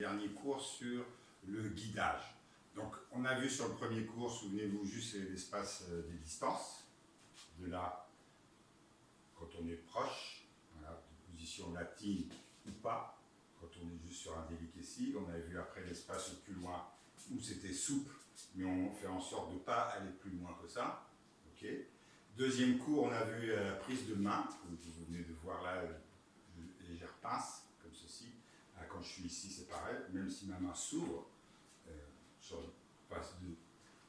Dernier cours sur le guidage. Donc, on a vu sur le premier cours, souvenez-vous, juste l'espace des distances. De là, quand on est proche, voilà, de position latine ou pas, quand on est juste sur un delicacy. On avait vu après l'espace plus loin où c'était souple, mais on fait en sorte de ne pas aller plus loin que ça. Okay. Deuxième cours, on a vu la prise de main. Vous venez de voir là, légère pince, comme ceci. Quand je suis ici, c'est pareil, même si ma main s'ouvre, je passe de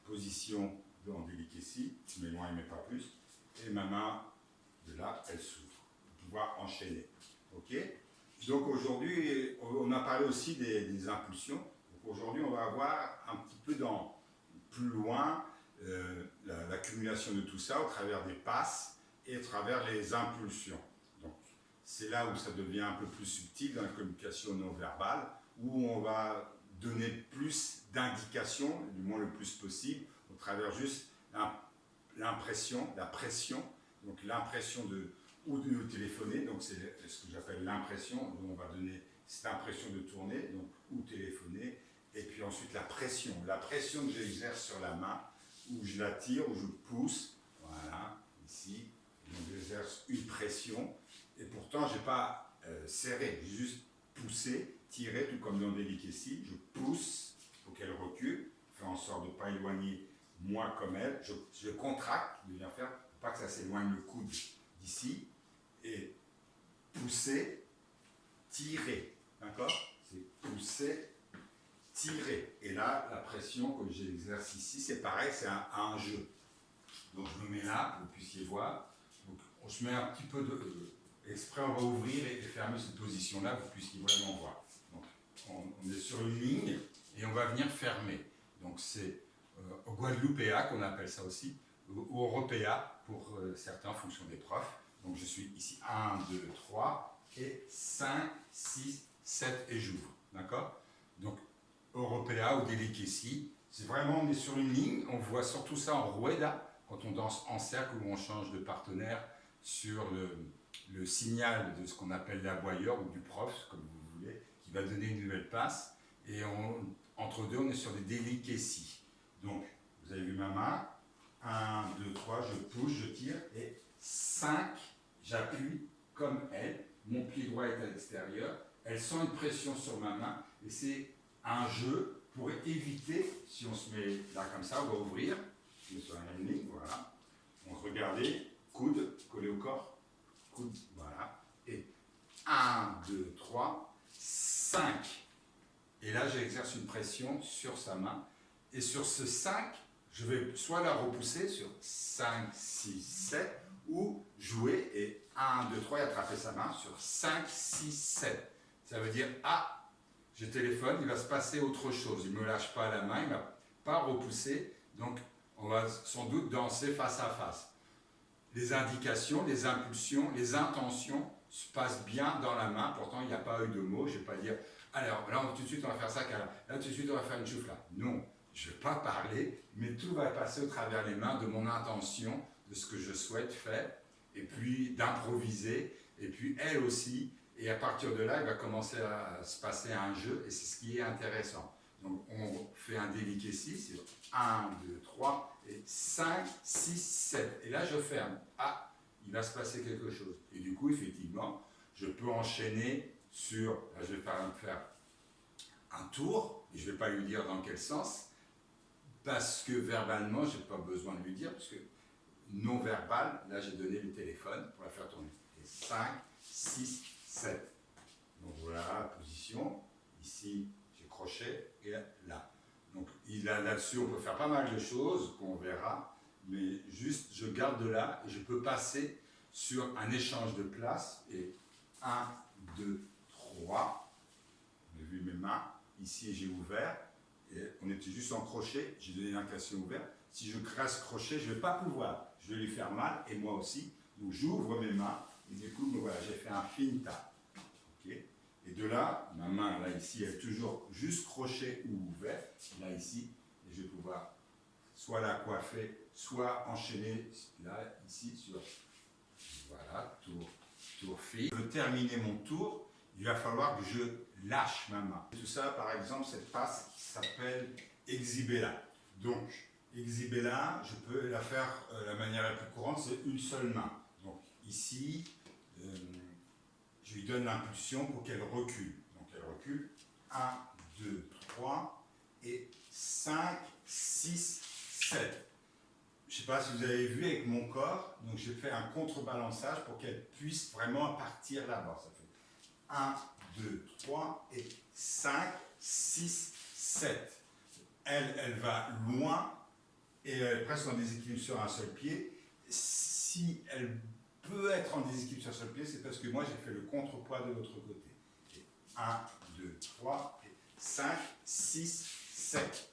position en delicacy, je m'éloigne mais pas plus, et ma main, de là, elle s'ouvre, pour pouvoir enchaîner. Ok. Donc aujourd'hui, on a parlé aussi des impulsions. Donc aujourd'hui, on va voir un petit peu plus loin l'accumulation de tout ça au travers des passes et à travers les impulsions. C'est là où ça devient un peu plus subtil dans la communication non verbale, où on va donner plus d'indications, du moins le plus possible, au travers juste l'impression, la pression, donc l'impression de téléphoner, donc c'est ce que j'appelle l'impression, donc on va donner cette impression de tourner, donc ou téléphoner, et puis ensuite la pression que j'exerce sur la main, où je la tire, où je pousse, voilà, ici, donc j'exerce une pression. Et pourtant, je n'ai pas serré, j'ai juste poussé, tiré, tout comme dans le delicacy. Je pousse pour qu'elle recule, faire en sorte de ne pas éloigner moi comme elle. Je contracte, de bien faire, pour pas que ça s'éloigne le coude d'ici. Et pousser, tirer. D'accord? C'est pousser, tirer. Et là, la pression que j'exerce ici, c'est pareil, c'est un jeu. Donc je me mets là, pour que vous puissiez voir. Donc on se met un petit peu exprès, on va ouvrir et fermer cette position-là, vous puissiez vraiment voir. Donc, on est sur une ligne et on va venir fermer. Donc, c'est au Guadeloupéa qu'on appelle ça aussi, ou Européa pour certains en fonction des profs. Donc, je suis ici 1, 2, 3 et 5, 6, 7 et j'ouvre. D'accord? Donc, Européa ou Delicacy, c'est vraiment, on est sur une ligne, on voit surtout ça en Rueda, quand on danse en cercle ou on change de partenaire sur le signal de ce qu'on appelle l'aboyeur ou du prof, comme vous voulez, qui va donner une nouvelle passe. Et entre deux, on est sur des delicacy. Donc, vous avez vu ma main. 1, 2, 3, je pousse, je tire. Et 5, j'appuie comme elle. Mon pied droit est à l'extérieur. Elle sent une pression sur ma main. Et c'est un jeu pour éviter, si on se met là comme ça, on va ouvrir. Je me sur la même ligne, voilà. On regardez, coude collé au corps. Coude, voilà, et 1, 2, 3, 5. Et là, j'exerce une pression sur sa main. Et sur ce 5, je vais soit la repousser sur 5, 6, 7, ou jouer et 1, 2, 3, et attraper sa main sur 5, 6, 7. Ça veut dire, ah, je téléphone, il va se passer autre chose. Il ne me lâche pas la main, il ne va pas repousser. Donc, on va sans doute danser face à face. Les indications, les impulsions, les intentions se passent bien dans la main. Pourtant, il n'y a pas eu de mots. Je ne vais pas dire, alors là, tout de suite, on va faire ça, là, tout de suite, on va faire une choufle là. Non, je ne vais pas parler, mais tout va passer au travers les mains de mon intention, de ce que je souhaite faire, et puis d'improviser, et puis elle aussi. Et à partir de là, il va commencer à se passer un jeu, et c'est ce qui est intéressant. Donc, on fait un delicacy, c'est 1, 2, 3, et 5, 6, 7. Et là, je ferme. Ah, il va se passer quelque chose. Et du coup, effectivement, je peux enchaîner sur... Là, je vais faire un tour, et je ne vais pas lui dire dans quel sens, parce que verbalement, je n'ai pas besoin de lui dire, parce que non verbal, là, j'ai donné le téléphone pour la faire tourner. Et 5, 6, 7. Donc voilà la position. Ici, j'ai crochet, et là. Donc là-dessus, on peut faire pas mal de choses qu'on verra, mais juste, je garde de là, et je peux passer sur un échange de place, et 1, 2, 3, vous avez vu mes mains, ici j'ai ouvert, et on était juste en crochet, j'ai donné l'indication ouverte. Si je reste crochet, je ne vais pas pouvoir, je vais lui faire mal, et moi aussi, donc j'ouvre mes mains, et du coup, voilà, j'ai fait un finta. Okay. Et de là, ma main, là, ici, elle est toujours juste crochet ou ouvert. Là, ici, et je vais pouvoir soit la coiffer, soit enchaîner, là, ici, sur... Voilà, tour fil. Pour terminer mon tour, il va falloir que je lâche ma main. Tout ça, par exemple, cette passe qui s'appelle Exhibella. Donc, Exhibella, je peux la faire, la manière la plus courante, c'est une seule main. Donc ici, je lui donne l'impulsion pour qu'elle recule. Donc elle recule. 1, 2, 3 et 5, 6, 7. Je ne sais pas si vous avez vu avec mon corps, donc j'ai fait un contrebalançage pour qu'elle puisse vraiment partir là-bas. Ça fait 1, 2, 3 et 5, 6, 7. Elle va loin et elle est presque en déséquilibre sur un seul pied. Si elle peut être en déséquilibre sur un seul pied, c'est parce que moi j'ai fait le contrepoids de l'autre côté. 1, 2, 3, 5, 6, 7.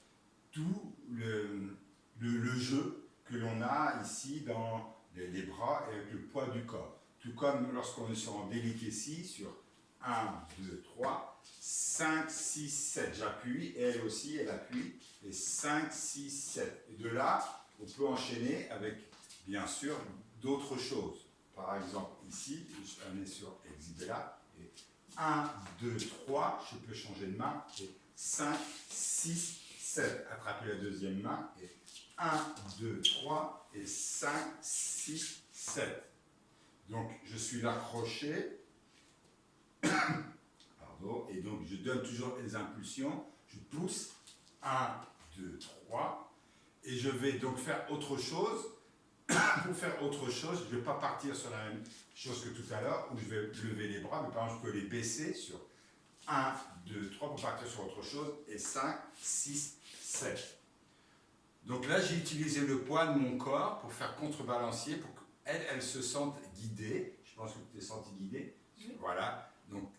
Tout le jeu que l'on a ici dans les bras et avec le poids du corps. Tout comme lorsqu'on est sur un delicacy, sur 1, 2, 3, 5, 6, 7. J'appuie, et elle aussi, elle appuie. Et 5, 6, 7. Et de là, on peut enchaîner avec, bien sûr, d'autres choses. Par exemple, ici, on est sur Exhibella. Et 1, 2, 3, je peux changer de main. Et 5, 6, 7. Attraper la deuxième main. Et 1, 2, 3 et 5, 6, 7. Donc, je suis là accroché. Pardon. Et donc, je donne toujours les impulsions. Je pousse. 1, 2, 3. Et je vais donc faire autre chose. Pour faire autre chose, je ne vais pas partir sur la même chose que tout à l'heure, où je vais lever les bras, mais par exemple, je peux les baisser sur 1, 2, 3 pour partir sur autre chose. Et 5, 6, 7. Donc là, j'ai utilisé le poids de mon corps pour faire contrebalancier, pour qu'elle, elle se sente guidée. Je pense que tu t'es senti guidée. Oui. Voilà. Donc,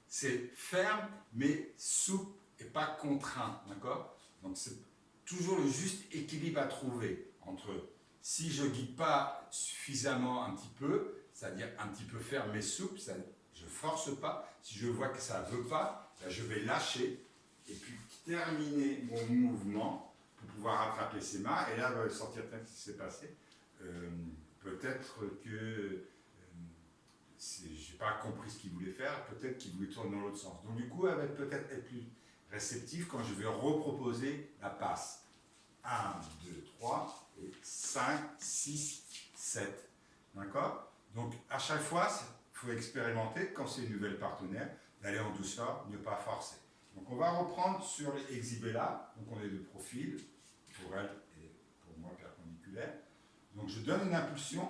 c'est ferme, mais souple et pas contraint. D'accord? Donc, c'est toujours le juste équilibre à trouver entre, si je ne guide pas suffisamment un petit peu, c'est-à-dire un petit peu ferme mais souple, je ne force pas. Si je vois que ça ne veut pas, là, je vais lâcher et puis terminer mon mouvement pour pouvoir rattraper ses mains. Et là, va sortir peut-être ce qui s'est passé. Peut-être que je n'ai pas compris ce qu'il voulait faire, peut-être qu'il voulait tourner dans l'autre sens. Donc du coup, elle va peut-être être plus réceptive quand je vais reproposer la passe. 1, 2, 3, et 5, 6, 7. D'accord? Donc à chaque fois, il faut expérimenter, quand c'est une nouvelle partenaire, d'aller en douceur, ne pas forcer. Donc on va reprendre sur les Exhibella. Donc on est de profil, pour elle et pour moi perpendiculaire. Donc je donne une impulsion,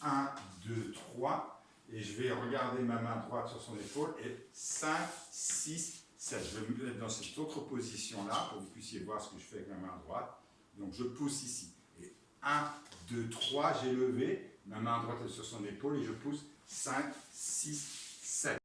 1, 2, 3, et je vais regarder ma main droite sur son épaule, et 5, 6, 7. Je vais me mettre dans cette autre position-là, pour que vous puissiez voir ce que je fais avec ma main droite. Donc je pousse ici. Et 1, 2, 3, j'ai levé, ma main droite est sur son épaule, et je pousse 5, 6, 7.